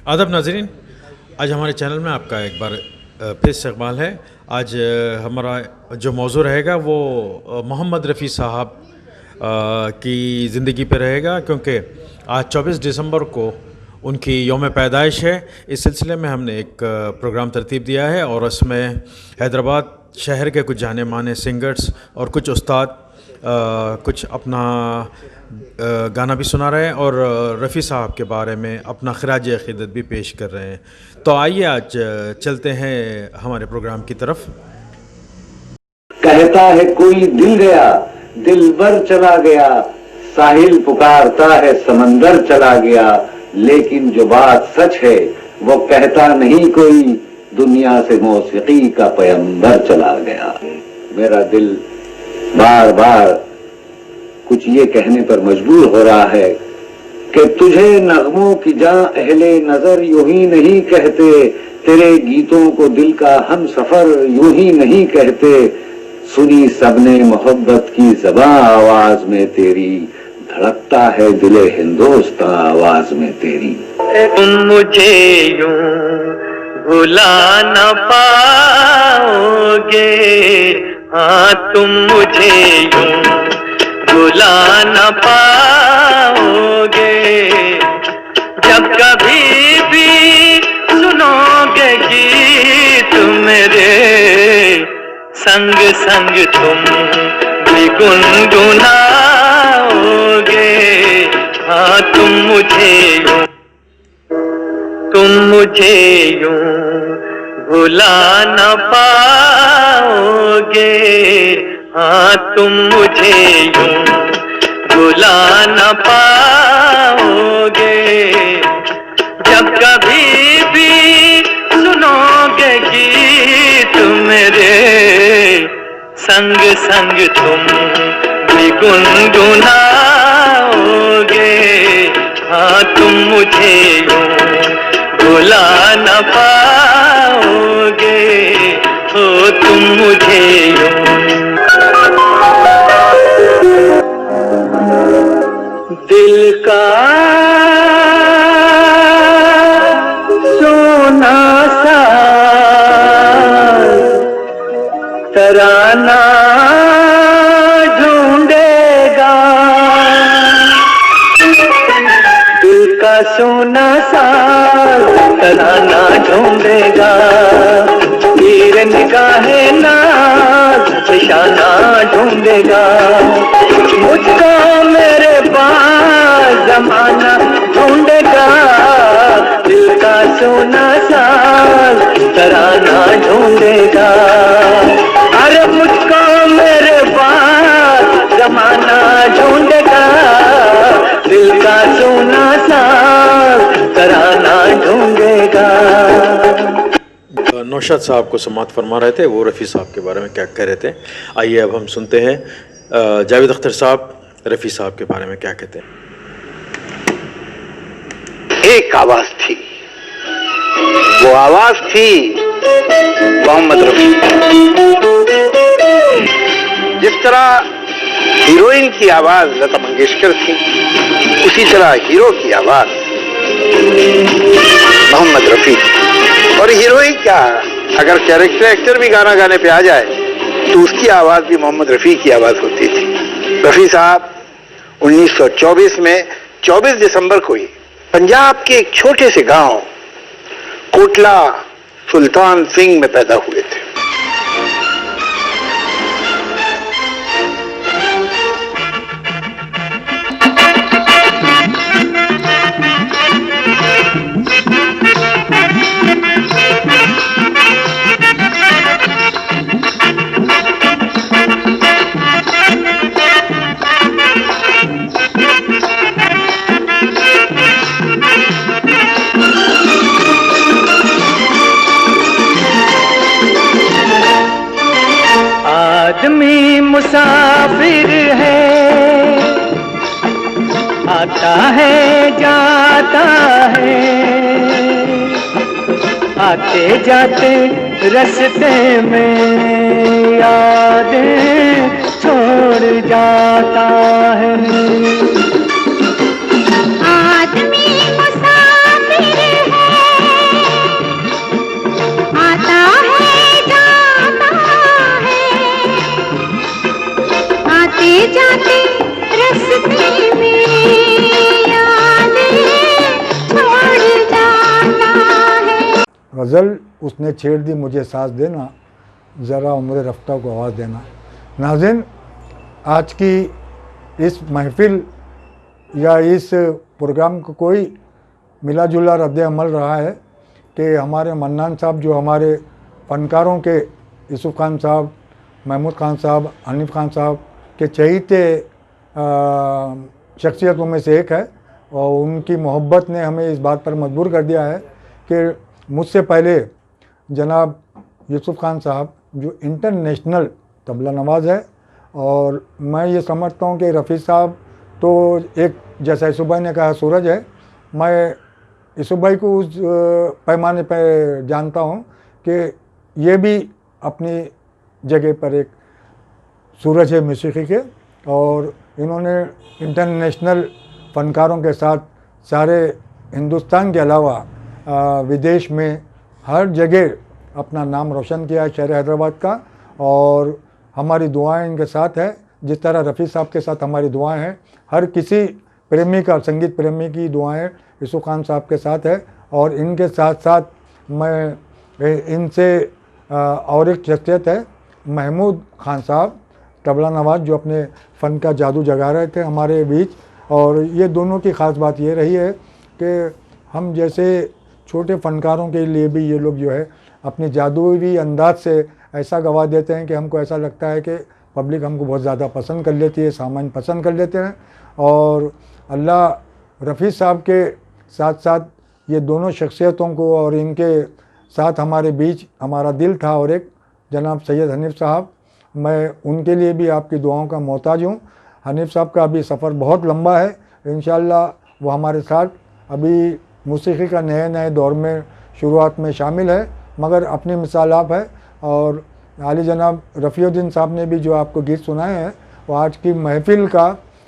आदाब नाज़रीन, आज हमारे चैनल में आपका एक बार फिर इस्तकबाल है। आज हमारा जो मौजू रहेगा वो मोहम्मद रफ़ी साहब की ज़िंदगी पे रहेगा, क्योंकि आज 24 दिसंबर को उनकी यौम पैदाइश है। इस सिलसिले में हमने एक प्रोग्राम तरतीब दिया है और उसमें हैदराबाद शहर के कुछ जाने माने सिंगर्स और कुछ उस्ताद कुछ अपना गाना भी सुना रहे हैं और रफ़ी साहब के बारे में अपना खराज अक़ीदत भी पेश कर रहे हैं। तो आइए आज चलते हैं हमारे प्रोग्राम की तरफ। कहता है कोई दिल गया, दिलबर चला गया, साहिल पुकारता है समंदर चला गया, लेकिन जो बात सच है वो कहता नहीं कोई, दुनिया से मौसीकी का पैगंबर चला गया। मेरा दिल बार बार कुछ ये कहने पर मजबूर हो रहा है कि तुझे नगमों की जां अहले नजर यूं ही नहीं कहते, तेरे गीतों को दिल का हम सफर यूं ही नहीं कहते, सुनी सबने मोहब्बत की ज़बां आवाज में तेरी, धड़कता है दिले हिंदोस्तां आवाज में तेरी। तुम मुझे यूं भुला न पाओगे, हाँ तुम मुझे यूं भुला न पाओगे, जब कभी भी सुनोगे गीत मेरे, संग संग तुम भी गुनगुनाओगे, हाँ तुम मुझे यूं भुला न पाओगे, हाँ तुम मुझे यूं भुला न पाओगे, जब कभी भी सुनोगे गीत मेरे, संग संग तुम भी गुनगुनाओगे, हाँ तुम मुझे यूं भुला न पाओगे, हो तुम मुझे यूं। दिल का सोना सा तराना ढूंढेगा, दिल का सोना सा तराना ढूंढेगा, हीर निगाहे नाज़ निशाना ढूंढेगा, मुझको मेरे पास जमाना ढूंढेगा, दिल का सोना सा तराना ढूंढेगा, अरे मुझको मेरे पास जमाना ढूंढेगा, दिल का सोना सा तराना ढूंढेगा। नौशाद साहब को समात फरमा रहे थे, वो रफ़ी साहब के बारे में क्या कह रहे थे। आइए अब हम सुनते हैं जावेद अख्तर साहब रफ़ी साहब के बारे में क्या कहते हैं। एक आवाज थी, वो आवाज थी मोहम्मद रफ़ी। जिस तरह हीरोइन की आवाज लता मंगेशकर थी, उसी तरह हीरो की आवाज मोहम्मद रफ़ी। और हीरोइन क्या, अगर कैरेक्टर एक्टर भी गाना गाने पे आ जाए तो उसकी आवाज भी मोहम्मद रफ़ी की आवाज होती थी। रफ़ी साहब 1924 में 24 दिसंबर को ही पंजाब के एक छोटे से गांव कोटला सुल्तान सिंह में पैदा हुए थे। आदमी मुसाफिर है, आता है जाता है, आते जाते रास्ते में यादें छोड़ जाता है। आदमी मुसाफिर है, गज़ल उसने छेड़ दी मुझे सांस देना, ज़रा उम्र रफ्ता को आवाज़ देना। नाज़रीन, आज की इस महफ़िल या इस प्रोग्राम को कोई मिला जुला रद्द अमल रहा है कि हमारे मन्नान साहब जो हमारे फ़नकारों के यूसुफ़ खान साहब, महमूद खान साहब, हनीफ़ खान साहब के चहीते शख्सियतों में से एक है, और उनकी मोहब्बत ने हमें इस बात पर मजबूर कर दिया है कि मुझसे पहले जनाब यूसुफ़ खान साहब जो इंटरनेशनल तबला नवाज़ है, और मैं ये समझता हूँ कि रफ़ी साहब तो एक, जैसा यूसुफ़ भाई ने कहा, सूरज है। मैं यूसुफ़ भाई को उस पैमाने पर जानता हूँ कि ये भी अपनी जगह पर एक सूरज है मौसीक़ी के, और इन्होंने इंटरनेशनल फ़नकारों के साथ सारे हिंदुस्तान के अलावा विदेश में हर जगह अपना नाम रोशन किया है, शहर हैदराबाद का। और हमारी दुआएं इनके साथ है, जिस तरह रफ़ी साहब के साथ हमारी दुआएं हैं। हर किसी प्रेमी का, संगीत प्रेमी की दुआएं यूसुफ़ खान साहब के साथ है। और इनके साथ साथ मैं इनसे और एक शख्सियत है महमूद खान साहब, तबला नवाज़, जो अपने फ़न का जादू जगा रहे थे हमारे बीच। और ये दोनों की ख़ास बात ये रही है कि हम जैसे छोटे फ़नकारों के लिए भी ये लोग जो है अपनी जादुई अंदाज से ऐसा गवा देते हैं कि हमको ऐसा लगता है कि पब्लिक हमको बहुत ज़्यादा पसंद कर लेती है, सामान पसंद कर लेते हैं। और अल्लाह रफ़ी साहब के साथ साथ ये दोनों शख्सियतों को, और इनके साथ हमारे बीच हमारा दिल था और एक जनाब सैयद हनीफ़ साहब, मैं उनके लिए भी आपकी दुआओं का मोहताज हूँ। हनीफ़ साहब का अभी सफ़र बहुत लंबा है, इंशाअल्लाह वो हमारे साथ अभी मौसीक़ी का नए नए दौर में शुरुआत में शामिल है, मगर अपनी मिसाल आप है। और आली जनाब रफ़ीउद्दीन साहब ने भी जो आपको गीत सुनाए हैं वो आज की महफ़िल का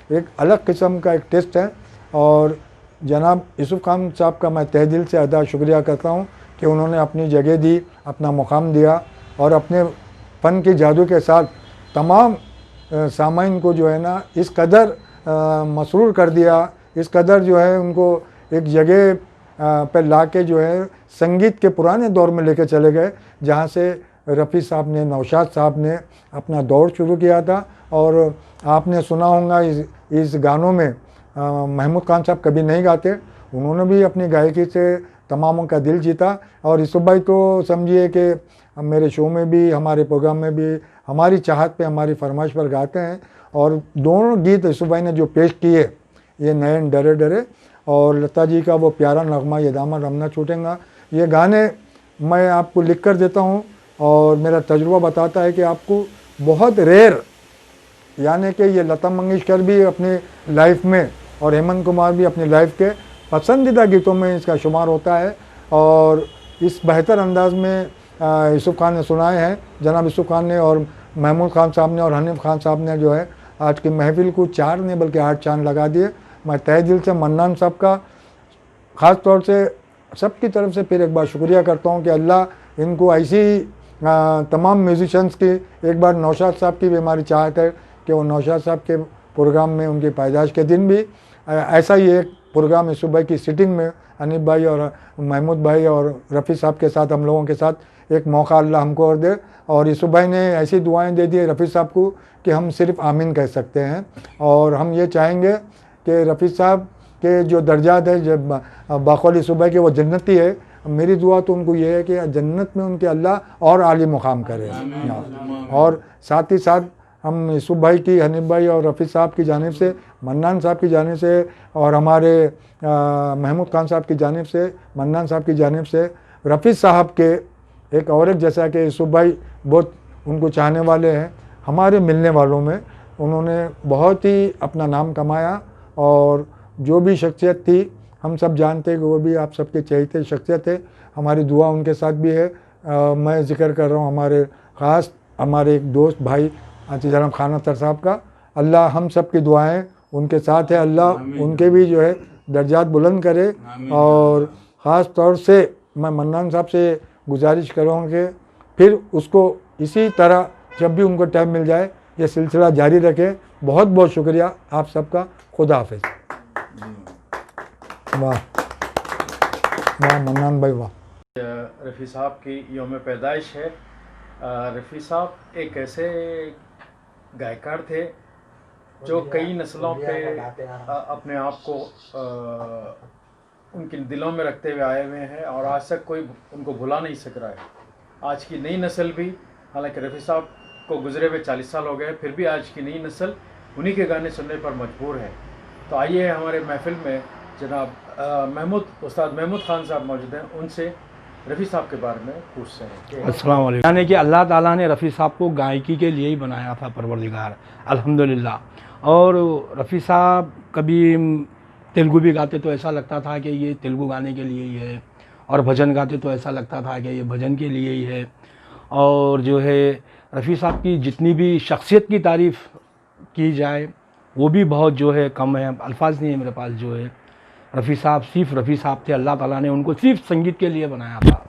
एक अलग किस्म का एक टेस्ट है। और जनाब यूसुफ़ खान साहब का मैं तहे दिल से अदा शुक्रिया करता हूँ कि उन्होंने अपनी जगह दी, अपना मुकाम दिया, और अपने फ़न के जादू के साथ तमाम सामाइन को जो है ना इस कदर मसरूर कर दिया, इस कदर जो है उनको एक जगह पर ला के जो है संगीत के पुराने दौर में लेके चले गए, जहाँ से रफ़ी साहब ने, नौशाद साहब ने अपना दौर शुरू किया था। और आपने सुना होगा इस गानों में महमूद खान साहब कभी नहीं गाते, उन्होंने भी अपनी गायकी से तमामों का दिल जीता। और यूसुफ़ भाई तो समझिए कि मेरे शो में भी, हमारे प्रोग्राम में भी हमारी चाहत पे, हमारी फरमाइश पर गाते हैं। और दोनों गीत यूसुफ़ भाई ने जो पेश किए, ये नयन डरे डरे और लता जी का वो प्यारा नगमा ये दामन रमना छूटेगा, ये गाने मैं आपको लिख कर देता हूँ। और मेरा तजुर्बा बताता है कि आपको बहुत रेयर, यानी कि ये लता मंगेशकर भी अपनी लाइफ में और हेमंत कुमार भी अपनी लाइफ के पसंदीदा गीतों में इसका शुमार होता है। और इस बेहतर अंदाज में यूसुफ़ खान ने सुनाए हैं, जनाब यूसुफ़ खान ने और महमूद खान साहब ने और हनीफ़ खान साहब ने जो है आज की महफिल को 4 नहीं बल्कि 8 चांद लगा दिए। मैं तहे दिल से मन्नान साहब का ख़ास तौर से सबकी तरफ से फिर एक बार शुक्रिया करता हूँ कि अल्लाह इनको ऐसी तमाम म्यूज़िशंस की, एक बार नौशाद साहब की भी हमारी चाहत है कि वो नौशाद साहब के प्रोग्राम में उनकी पैदाइश के दिन भी ऐसा ही एक प्रोग्राम यूसुफ़ भाई की सिटिंग में हनीफ़ भाई और महमूद भाई और रफ़ी साहब के साथ, हम लोगों के साथ एक मौका अल्लाह हमको और दे। और यूसुफ़ भाई ने ऐसी दुआएं दे दी रफ़ी साहब को कि हम सिर्फ आमीन कह सकते हैं। और हम ये चाहेंगे कि रफ़ी साहब के जो दर्जात है, जब बाक़ौल यूसुफ़ भाई के वो जन्नती है, मेरी दुआ तो उनको ये है कि जन्नत में उनके अल्लाह और आली मुकाम करे। और साथ ही साथ हम यूसुफ़ भाई की, हनीफ़ भाई और रफ़ी साहब की जानिब से, मन्नान साहब की जानिब से और हमारे महमूद खान साहब की जानिब से, मन्नान साहब की जानिब से रफ़ी साहब के एक और एक, जैसा कि यूसुफ़ भाई बहुत उनको चाहने वाले हैं, हमारे मिलने वालों में उन्होंने बहुत ही अपना नाम कमाया। और जो भी शख्सियत थी, हम सब जानते हैं कि वो भी आप सबके चहेते शख्सियत है, हमारी दुआ उनके साथ भी है। मैं ज़िक्र कर रहा हूँ हमारे ख़ास हमारे एक दोस्त भाई जनाब खान अख्तर साहब का। अल्लाह हम सब की दुआएं उनके साथ है, अल्लाह उनके भी जो है दर्जात बुलंद करे। और ख़ास तौर से मैं मन्नान साहब से गुजारिश करूँगा कि फिर उसको इसी तरह जब भी उनको टाइम मिल जाए ये सिलसिला जारी रखें। बहुत बहुत शुक्रिया आप सबका। खुदा हाफिज़। वाह वाह मन्नान भाई वाह। रफ़ी साहब की यौम पैदाइश है। रफ़ी साहब एक ऐसे गायकार थे जो कई नस्लों पे अपने आप को उनके दिलों में रखते हुए आए हुए हैं और आज तक कोई उनको भुला नहीं सक रहा है। आज की नई नस्ल भी, हालांकि रफ़ी साहब को गुजरे हुए 40 साल हो गए, फिर भी आज की नई नस्ल उन्हीं के गाने सुनने पर मजबूर है। तो आइए हमारे महफिल में जनाब उस्ताद महमूद खान साहब मौजूद हैं, उनसे रफ़ी साहब के बारे में पूछते हैं कि अस्सलाम वालेकुम। यानी कि अल्लाह ताला ने रफ़ी साहब को गायकी के लिए ही बनाया था, परवरदिगार, अल्हम्दुलिल्लाह। और रफ़ी साहब कभी तेलुगु भी गाते तो ऐसा लगता था कि ये तेलुगु गाने के लिए ही है, और भजन गाते तो ऐसा लगता था कि ये भजन के लिए ही है। और जो है रफ़ी साहब की जितनी भी शख्सियत की तारीफ़ की जाए वो भी बहुत जो है कम है, अल्फाज नहीं है मेरे पास। जो है रफ़ी साहब सिर्फ रफ़ी साहब थे, अल्लाह ताला ने उनको सिर्फ संगीत के लिए बनाया था।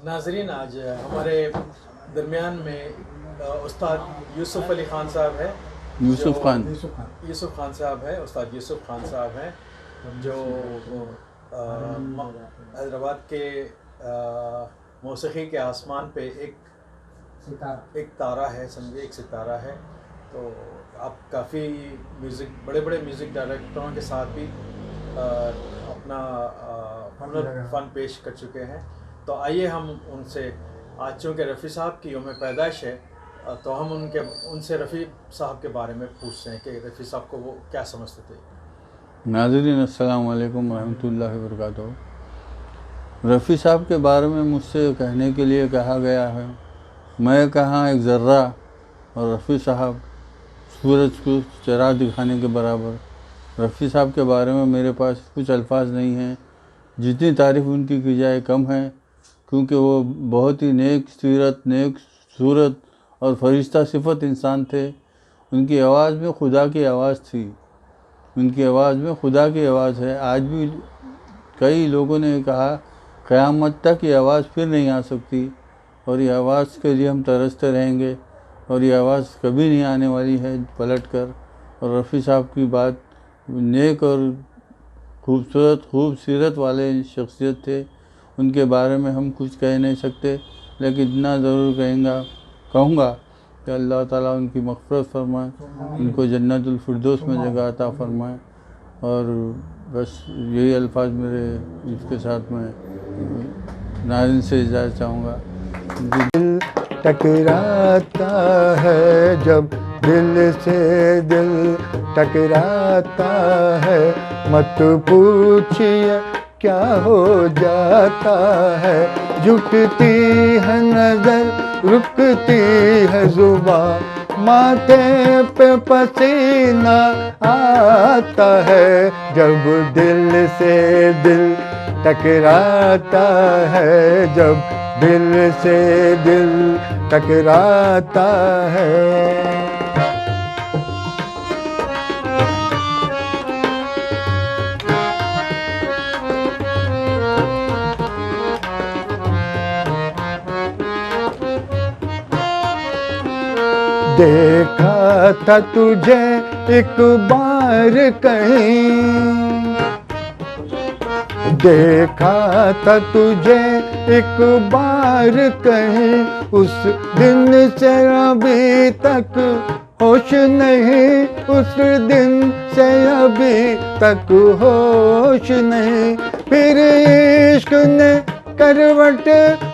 नाजरीन, आज हमारे दरमियान में उस्ताद यूसुफ अली खान साहब है, यूसुफ खान साहब है, उस्ताद यूसुफ खान साहब हैं, जो हैदराबाद के मौसीकी के आसमान पे एक तारा है, समझिए एक सितारा है। तो आप काफ़ी बड़े बड़े म्यूज़िक डायरेक्टरों के साथ भी अपना फ़न पेश कर चुके हैं। तो आइए हम उनसे, आज चूँकि रफ़ी साहब की यौम पैदाइश है, तो हम उनसे रफ़ी साहब के बारे में पूछते हैं कि रफ़ी साहब को वो क्या समझते थे। नाज़रीन अस्सलाम वालेकुम रहमतुल्लाहि व बरकातहू। रफ़ी साहब के बारे में मुझसे कहने के लिए कहा गया है, मैं कहाँ एक ज़र्रा और रफ़ी साहब सूरज को चरा दिखाने के बराबर। रफ़ी साहब के बारे में मेरे पास कुछ अल्फाज नहीं हैं, जितनी तारीफ़ उनकी की जाए कम है, क्योंकि वो बहुत ही नेक सीरत, नेक सूरत और फरिश्ता सिफत इंसान थे। उनकी आवाज़ में खुदा की आवाज़ थी, उनकी आवाज़ में खुदा की आवाज़ है। आज भी कई लोगों ने कहा क़यामत तक ये आवाज़ फिर नहीं आ सकती, और ये आवाज़ के लिए हम तरसते रहेंगे, और ये आवाज़ कभी नहीं आने वाली है पलट कर। और रफ़ी साहब की बात नेक और खूब सीरत वाले शख्सियत थे, उनके बारे में हम कुछ कह नहीं सकते, लेकिन इतना ज़रूर कहूँगा कि अल्लाह ताला उनकी मग़फ़िरत फरमाए, उनको जन्नतुल फिरदौस में जगह अता फरमाए। और बस यही अल्फाज मेरे इसके साथ मैं नाज़रीन से इजाज़त चाहूँगा। दिल टकराता है जब दिल से दिल टकराता है, मत पूछिए क्या हो जाता है। झुकती है नजर, रुकती है जुबान, माथे पे पसीना आता है जब दिल से दिल टकराता है, जब दिल से दिल टकराता है। देखा था तुझे एक बार कहीं, देखा था तुझे एक बार कहीं, उस दिन से अभी तक होश नहीं, उस दिन से अभी तक होश नहीं। फिर इश्क ने करवट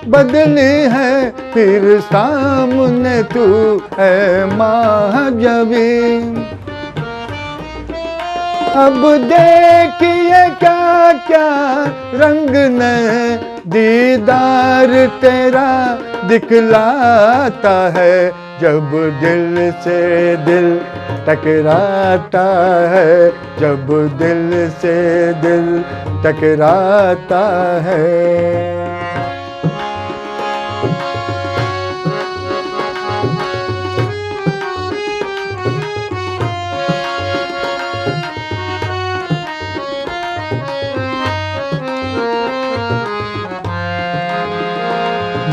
बदली है, फिर सामने तू है महाजबी। अब देखिए क्या क्या रंग ने दीदार तेरा दिखलाता है, जब दिल से दिल टकराता है, जब दिल से दिल टकराता है।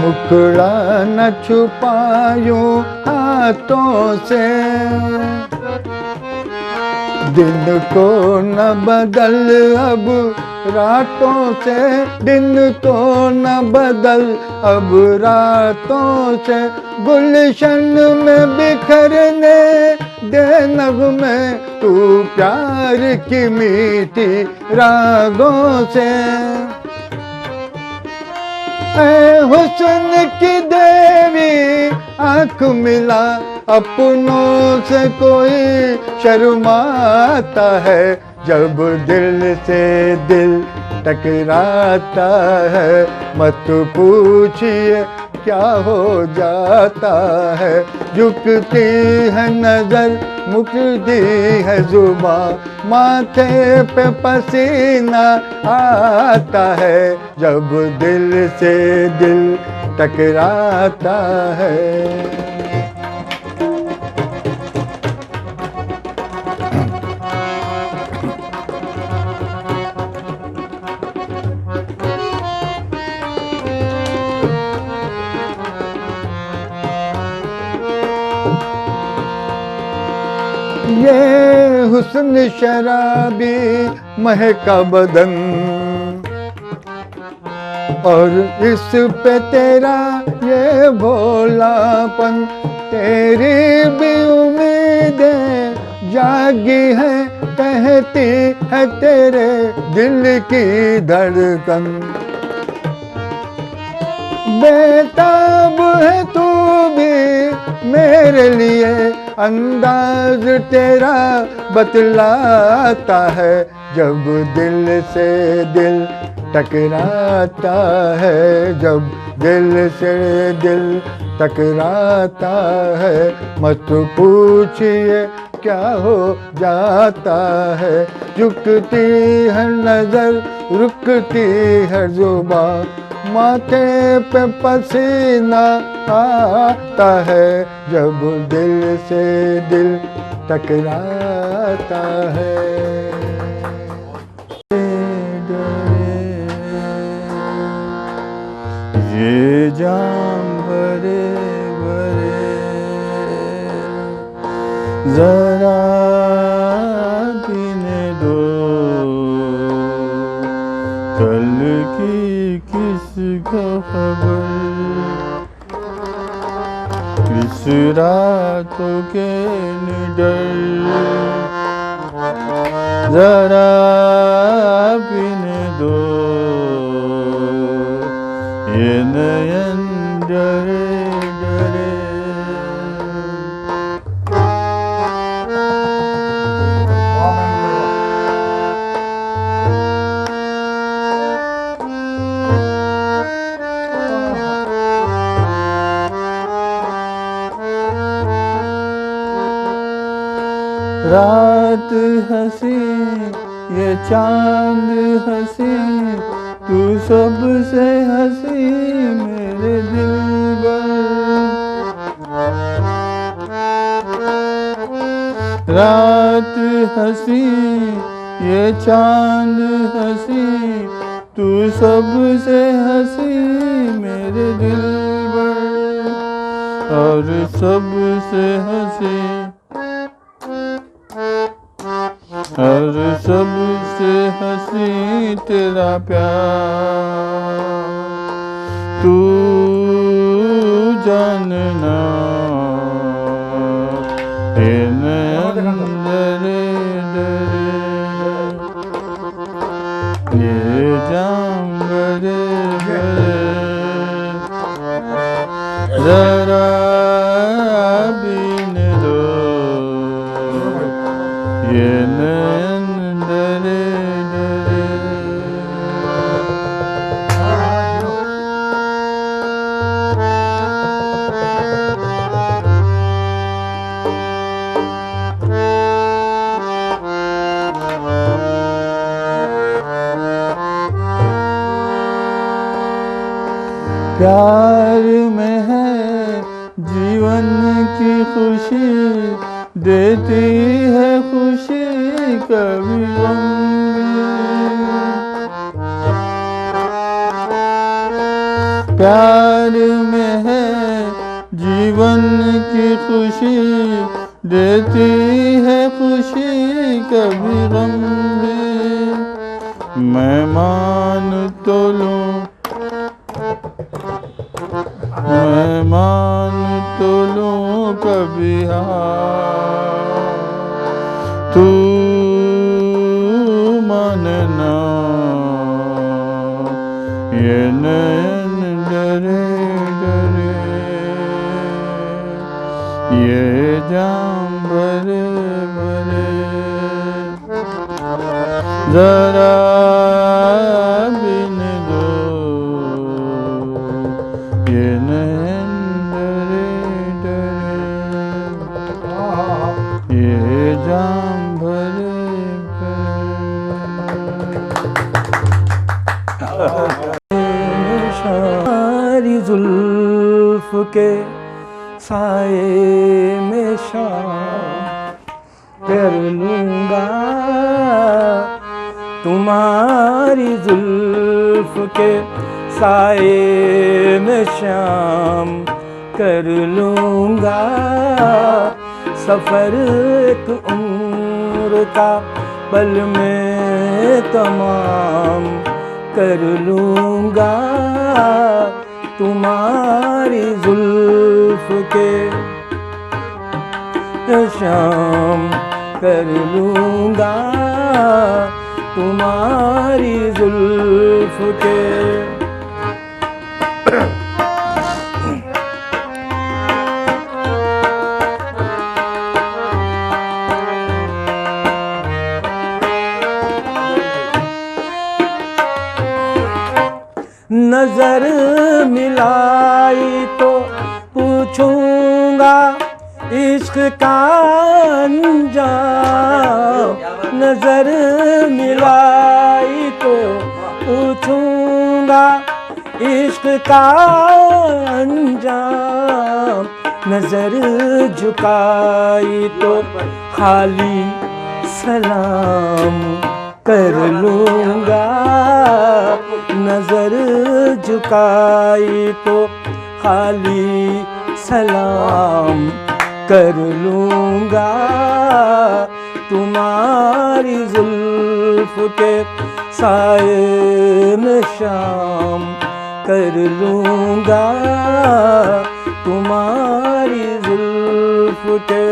मुखड़ा न छुपायूं हाथों से, दिन को न बदल अब रातों से दिन को न बदल, अब रातों से गुलशन में बिखरने दे नग़्मे तू प्यार की मीठी रागों से। ऐ हुस्न की देवी आँख मिला, अपनों से कोई शर्माता है, जब दिल से दिल टकराता है, मत पूछिए क्या हो जाता है। झुकती है नजर, मुकती है जुबां, माथे पे पसीना आता है, जब दिल से दिल टकराता है। ये हुस्न शराबी महका बदन, और इस पे तेरा ये भोलापन, तेरी भी उम्मीदें जागी है, कहती है तेरे दिल की धड़कन। बेताब है तू भी मेरे लिए, अंदाज तेरा बतलाता है, जब दिल से दिल टकराता है, जब दिल से दिल टकराता है, मत पूछिए क्या हो जाता है। झुकती है नजर, रुकती है जुबां, माथे पे पसीना आता है, जब दिल से दिल टकराता है। ये जाम भरे भरे जरा पीने दो, कल की किसको खबर, किस रातों के निडर, जरा पीने दो ये नयन डरे डरे। रात हंसी ये चांद हंसी, तू सबसे हंसी मेरे दिलबर। रात हंसी ये चांद हंसी, तू सबसे हंसी मेरे दिलबर, और सबसे हंसी, और सबसे हंसी तेरा प्यार, तू जानना ये नयन डरे डरे, ये जाम भरे भरे जरा बीन दो ये नयन डरे डरे। प्यार में है जीवन की खुशी, देती है खुशी कभी गम भी। प्यार में है जीवन की खुशी, देती है खुशी कभी गम भी। मैं मान तो लूं कभी हार, तू मानना ये नयन डरे डरे, ये जाम भरे भरे, जरा बिन दो ये नयन डरे डरे, ये जाम भरे सारी जुल्फ के साए में शाम कर लूँगा, तुम्हारी जुल्फ के साए में शाम कर लूँगा। सफ़र एक उम्र का पल में तमाम कर लूँगा, तुम्हारी जुल्फ के शाम कर लूँगा, तुम्हारी जुल्फ के। नजर मिलाई तो पूछूंगा इश्क का अंजाम, नजर मिलाई तो पूछूंगा इश्क का अंजाम, नजर झुकाई तो खाली सलाम कर लूँगा, नजर झुकाई तो खाली सलाम कर लूँगा, तुम्हारी जुल्फ के साए में शाम कर लूँगा, तुम्हारी जुल्फ के।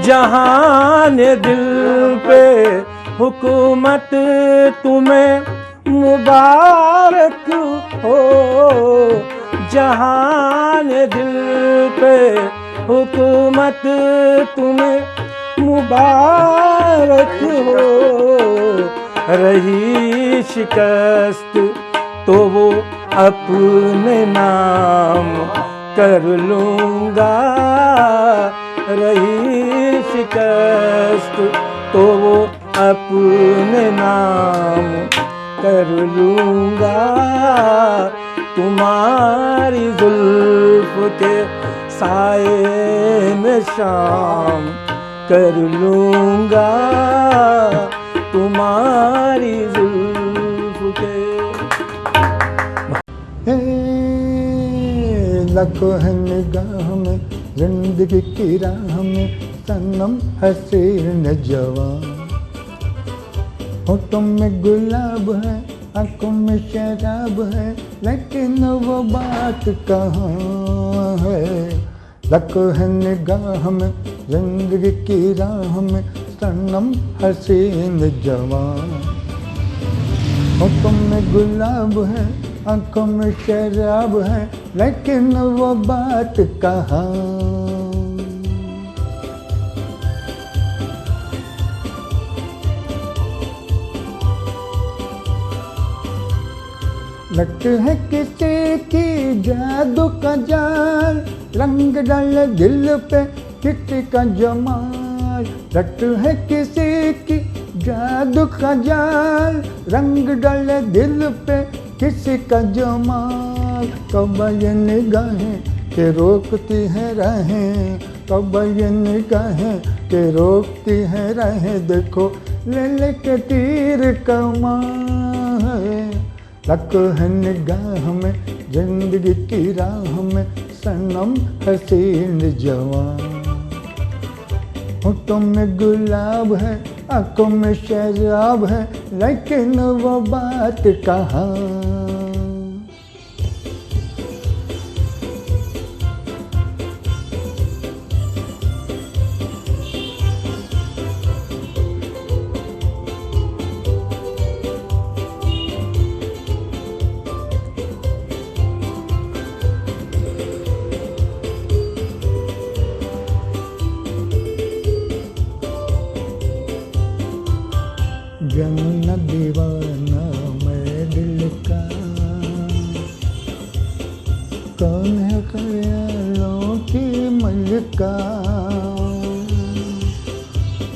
जहान दिल पे हुकूमत तुम्हें मुबारक हो, जहान दिल पे हुकूमत तुम्हें मुबारक हो, रही शिकस्त तो वो अपने नाम कर लूँगा, रही शिकस्त तो वो अपने नाम कर लूँगा, तुम्हारी जुल्फ के साए में शाम कर लूँगा, तुम्हारी जुल्फ के। लखों है निगाह में जिंदगी की राह में सनम हसीन जवान, होठों में गुलाब है आंखों में शराब है, लेकिन वो बात कहाँ है। लखों है निगाह में जिंदगी की राह में सनम हसीन जवान, होठों में गुलाब है आंखों में शराब है, लेकिन वो बात कहाँ। लगते है किसी की जादू का जाल, रंग डाले दिल पे किसी का जमाल, लगते है किसी की जादू का जाल, रंग डाले दिल पे किसी का जमाल। कब ये निगाहें के रोकती है राहें, कब ये निगाहें के रोकती है राहें, देखो ले के तीर कमान है। लख है निगाह में जिंदगी की राह में सनम हसीन जवान। होठों में गुलाब है, आंखों में शराब है, लेकिन वो बात कहाँ। जन दीवाना मैं दिल का, कौन है ख्यालों की मलिका।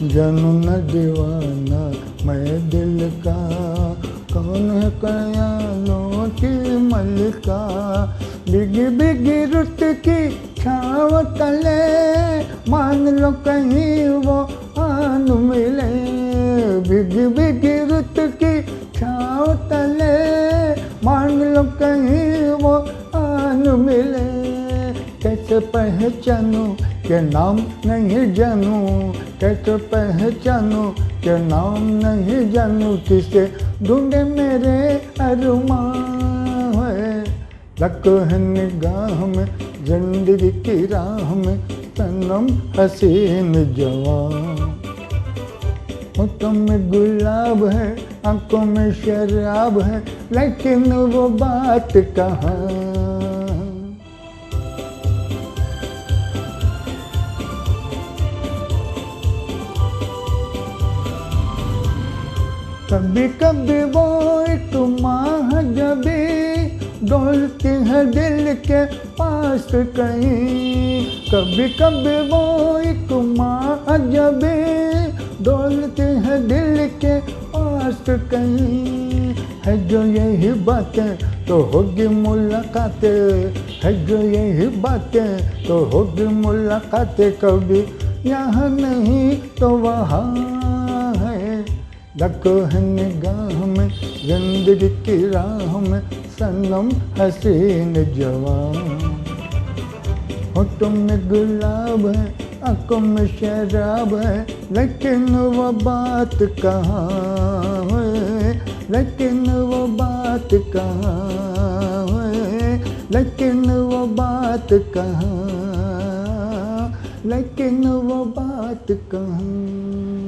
जन दीवाना मैं दिल का, कौन है ख्यालों की मलिका। बिगी बिगी रुत की छाँव तले, मान लो कहीं वो आन मिले। बिगी बिगी रुत की छाँव तले, मान लो कहीं वो आन मिले। कैसे पहचानूं के नाम नहीं जानूं, कैसे पहचानूं के नाम नहीं जानूं। किसे ढूंढे मेरे अरमान है, लको है निगाह में जिंदगी की राह में सनम हसीन जवान। होठों में गुलाब है, आंखों में शराब है, लेकिन वो बात कहाँ। कभी कभी वो एक महाजबी डोलती है दिल के पास कहीं। कभी कभी वो एक महाजबी डोलती है दिल के पास कहीं। है जो यही बातें तो होगी मुलाकातें, है जो यही बातें तो होगी मुलाकातें। कभी यहाँ नहीं तो वहाँ है, लको है निगाह में जिंदगी की राह में सनम हसीन जवान। होठों में गुलाब है, आंखों में शराब है, लेकिन वो बात कहाँ है। लेकिन वो बात कहाँ है, लेकिन वो बात कहाँ, लेकिन वो बात कहाँ।